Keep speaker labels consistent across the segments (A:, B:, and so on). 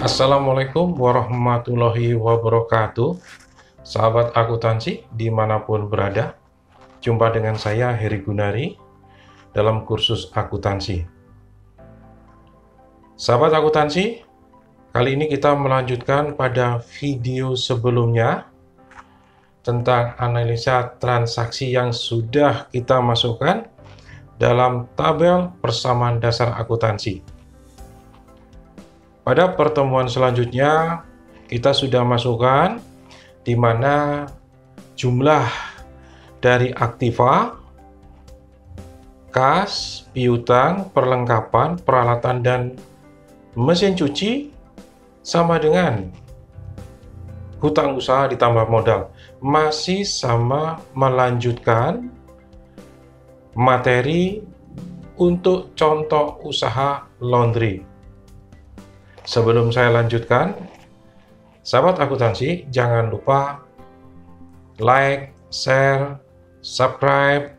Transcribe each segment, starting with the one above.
A: Assalamualaikum warahmatullahi wabarakatuh. Sahabat akuntansi dimanapun berada, jumpa dengan saya Heri Gunari dalam kursus akuntansi. Sahabat akuntansi, kali ini kita melanjutkan pada video sebelumnya tentang analisa transaksi yang sudah kita masukkan dalam tabel persamaan dasar akuntansi. Pada pertemuan selanjutnya, kita sudah masukkan di mana jumlah dari aktiva, kas, piutang, perlengkapan, peralatan, dan mesin cuci sama dengan hutang usaha ditambah modal. Masih sama melanjutkan materi untuk contoh usaha laundry. Sebelum saya lanjutkan, sahabat akuntansi jangan lupa like, share, subscribe,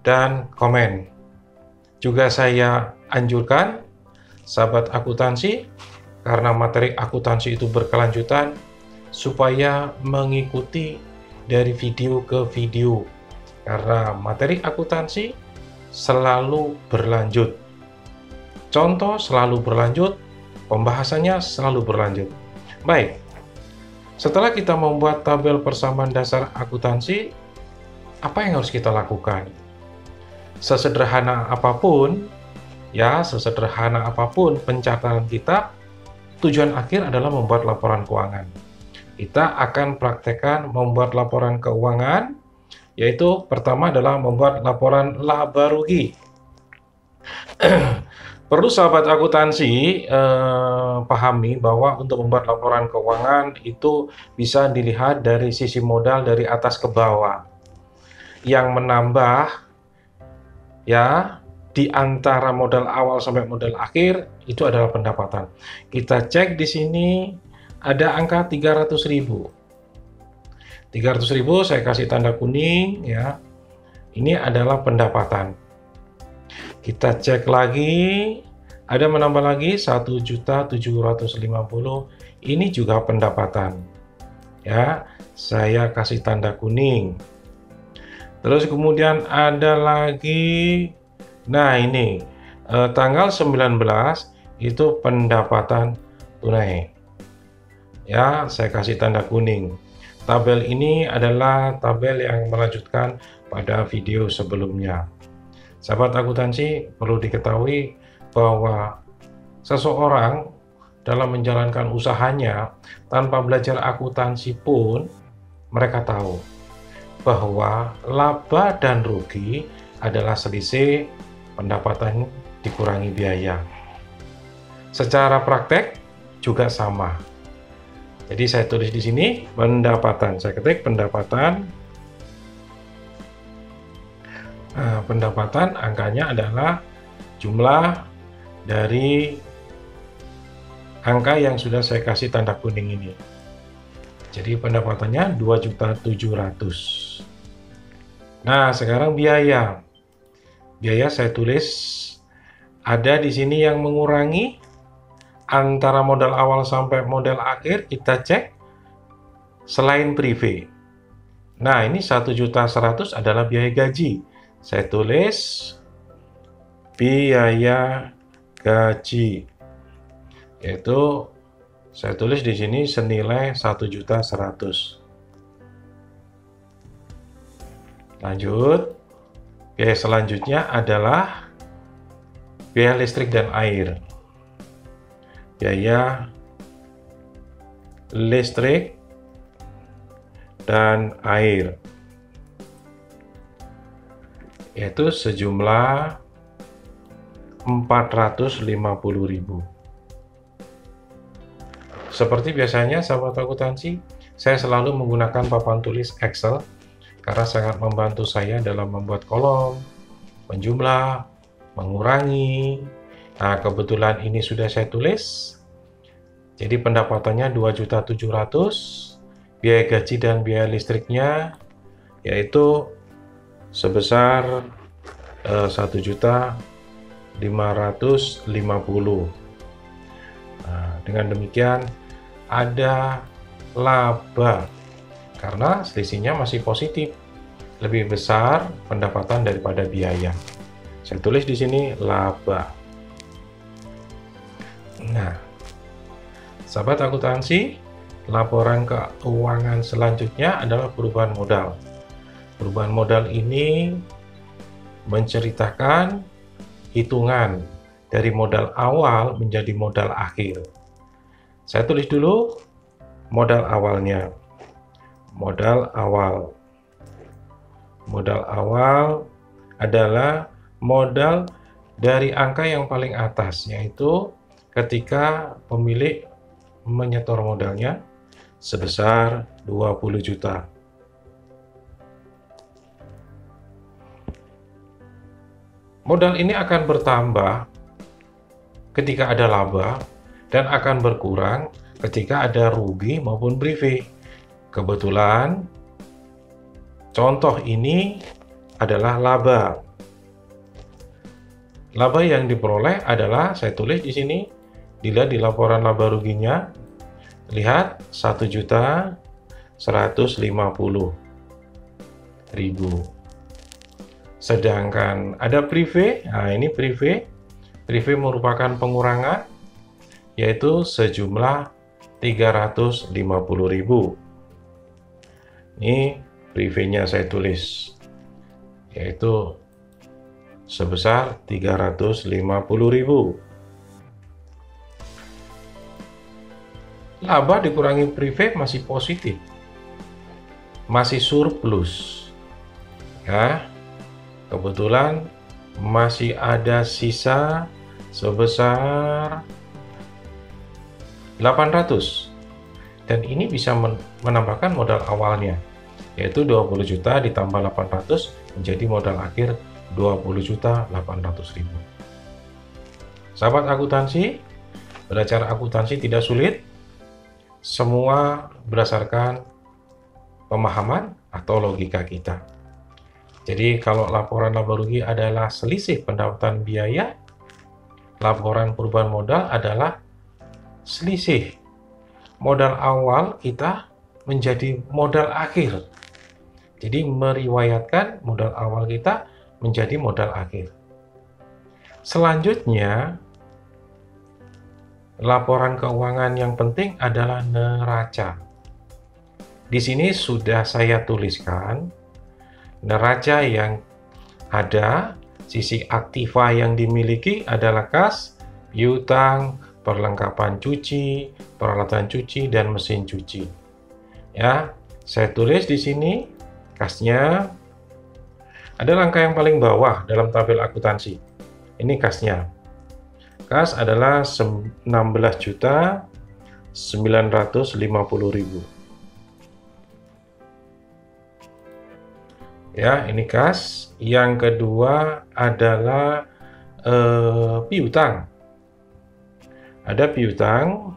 A: dan komen. Juga saya anjurkan sahabat akuntansi, karena materi akuntansi itu berkelanjutan, supaya mengikuti dari video ke video, karena materi akuntansi selalu berlanjut. Contoh selalu berlanjut, pembahasannya selalu berlanjut. Baik, setelah kita membuat tabel persamaan dasar akuntansi, apa yang harus kita lakukan? Sesederhana apapun, sesederhana apapun pencatatan kita, tujuan akhir adalah membuat laporan keuangan. Kita akan praktekkan membuat laporan keuangan, yaitu pertama adalah membuat laporan laba rugi. Perlu sahabat akuntansi pahami bahwa untuk membuat laporan keuangan itu bisa dilihat dari sisi modal dari atas ke bawah. Yang menambah di antara modal awal sampai modal akhir itu adalah pendapatan. Kita cek di sini ada angka 300.000. 300.000 saya kasih tanda kuning ya. Ini adalah pendapatan. Kita cek lagi, ada menambah lagi 1.750.000, ini juga pendapatan. Ya, saya kasih tanda kuning. Terus kemudian ada lagi, nah ini tanggal 19 itu pendapatan tunai. Ya, saya kasih tanda kuning. Tabel ini adalah tabel yang melanjutkan pada video sebelumnya. Sahabat akuntansi, perlu diketahui bahwa seseorang dalam menjalankan usahanya tanpa belajar akuntansi pun mereka tahu bahwa laba dan rugi adalah selisih pendapatan dikurangi biaya. Secara praktek juga sama. Jadi saya tulis di sini pendapatan. Saya ketik pendapatan. Nah, pendapatan angkanya adalah jumlah dari angka yang sudah saya kasih tanda kuning ini. Jadi pendapatannya 2.700.000. Nah, sekarang biaya. Biaya saya tulis ada di sini yang mengurangi antara modal awal sampai modal akhir, kita cek selain prive. Nah, ini 1.100.000 adalah biaya gaji. Saya tulis biaya gaji, yaitu saya tulis di sini senilai 1.100.000. Lanjut, biaya selanjutnya adalah biaya listrik dan air. Biaya listrik dan air, yaitu sejumlah 450.000. Seperti biasanya sahabat akuntansi, saya selalu menggunakan papan tulis Excel karena sangat membantu saya dalam membuat kolom, menjumlah, mengurangi. Nah, kebetulan ini sudah saya tulis. Jadi pendapatannya 2.700.000, biaya gaji dan biaya listriknya yaitu sebesar 1.550.000. Nah, Dengan demikian ada laba karena selisihnya masih positif, lebih besar pendapatan daripada biaya. Saya tulis di sini laba. Nah, sahabat akuntansi, laporan keuangan selanjutnya adalah perubahan modal. Perubahan modal ini menceritakan hitungan dari modal awal menjadi modal akhir. Saya tulis dulu modal awalnya. Modal awal. Modal awal adalah modal dari angka yang paling atas, yaitu ketika pemilik menyetor modalnya sebesar 20 juta. Modal ini akan bertambah ketika ada laba dan akan berkurang ketika ada rugi maupun privé. Kebetulan contoh ini adalah laba. Laba yang diperoleh adalah, saya tulis di sini, dilihat di laporan laba ruginya, lihat 1.150.000. Sedangkan ada privé, nah ini privé merupakan pengurangan, yaitu sejumlah 350.000. Ini privénya saya tulis, yaitu sebesar 350.000. Laba dikurangi privé masih positif, masih surplus. Ya, kebetulan masih ada sisa sebesar 800. Dan ini bisa menambahkan modal awalnya, yaitu 20 juta ditambah 800 menjadi modal akhir 20.800.000. Sahabat akuntansi, belajar akuntansi tidak sulit. Semua berdasarkan pemahaman atau logika kita. Jadi kalau laporan laba rugi adalah selisih pendapatan biaya, laporan perubahan modal adalah selisih modal awal kita menjadi modal akhir. Jadi meriwayatkan modal awal kita menjadi modal akhir. Selanjutnya, laporan keuangan yang penting adalah neraca. Di sini sudah saya tuliskan neraca yang ada, sisi aktiva yang dimiliki adalah kas, piutang, perlengkapan cuci, peralatan cuci, dan mesin cuci. Ya, saya tulis di sini kasnya. Ada angka yang paling bawah dalam tabel akuntansi. Ini kasnya. Kas adalah 16.950.000. Ya, ini kas. Yang kedua adalah piutang. Ada piutang,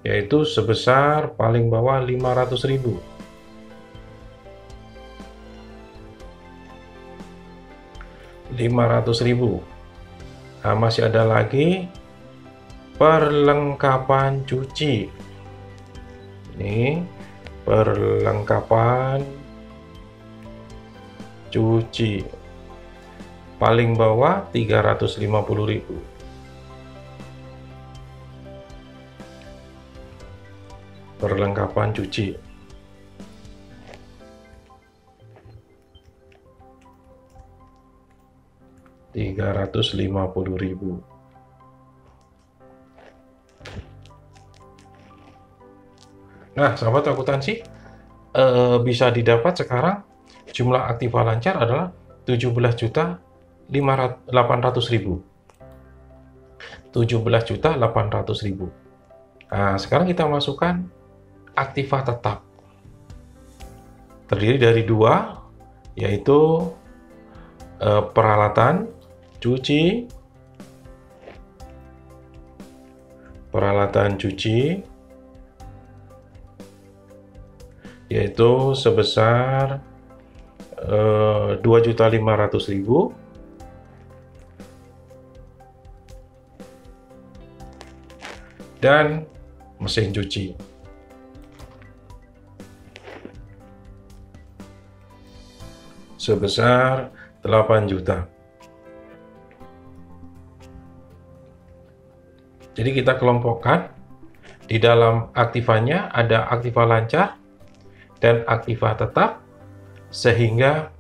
A: yaitu sebesar paling bawah 500.000. Nah, masih ada lagi perlengkapan cuci. Ini perlengkapan cuci paling bawah 350.000. Perlengkapan cuci. Rp350.000. Nah, sahabat akuntansi, bisa didapat sekarang jumlah aktiva lancar adalah 17.800.000. 17.800.000. Nah, sekarang kita masukkan aktiva tetap. Terdiri dari dua, yaitu peralatan cuci, yaitu sebesar 2.500.000. dan mesin cuci. Sebesar 8 juta. Jadi kita kelompokkan, di dalam aktivanya ada aktiva lancar dan aktiva tetap, sehingga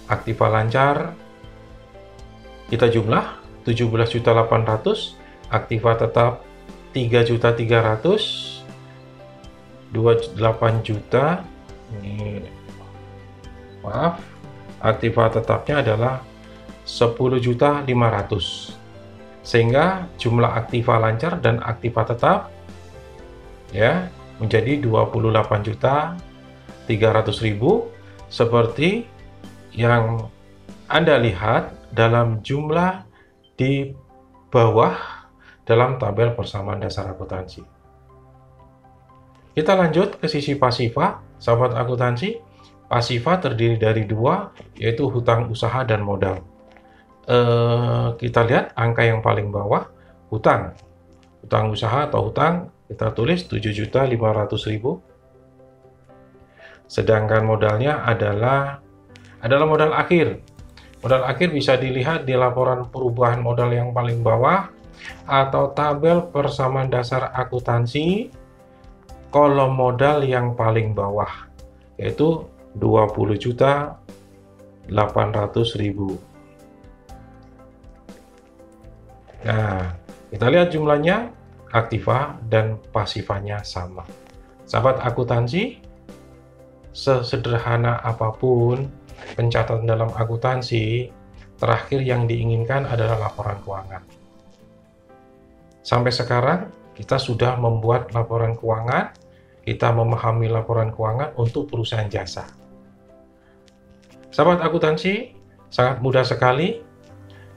A: aktiva lancar kita jumlah 17.800.000, aktiva tetap 3.300.000, 28 juta. Ini maaf, aktiva tetapnya adalah 10.500.000, sehingga jumlah aktiva lancar dan aktiva tetap ya menjadi 28.300.000 seperti yang Anda lihat dalam jumlah di bawah dalam tabel persamaan dasar akuntansi. Kita lanjut ke sisi pasifa, sahabat akuntansi. Pasifa terdiri dari dua, yaitu hutang usaha dan modal. Kita lihat angka yang paling bawah, hutang usaha atau hutang, kita tulis 7.500.000. Sedangkan modalnya adalah modal akhir. Modal akhir bisa dilihat di laporan perubahan modal yang paling bawah atau tabel persamaan dasar akuntansi kolom modal yang paling bawah, yaitu 20.800.000. Nah, kita lihat jumlahnya, aktiva dan pasifanya sama. Sahabat akuntansi, sesederhana apapun pencatatan dalam akuntansi, terakhir yang diinginkan adalah laporan keuangan. Sampai sekarang, kita sudah membuat laporan keuangan, kita memahami laporan keuangan untuk perusahaan jasa. Sahabat akuntansi, sangat mudah sekali.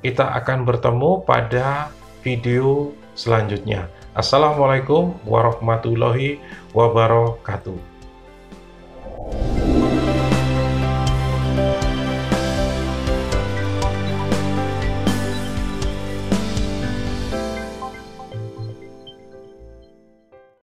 A: Kita akan bertemu pada video selanjutnya. Assalamualaikum warahmatullahi wabarakatuh.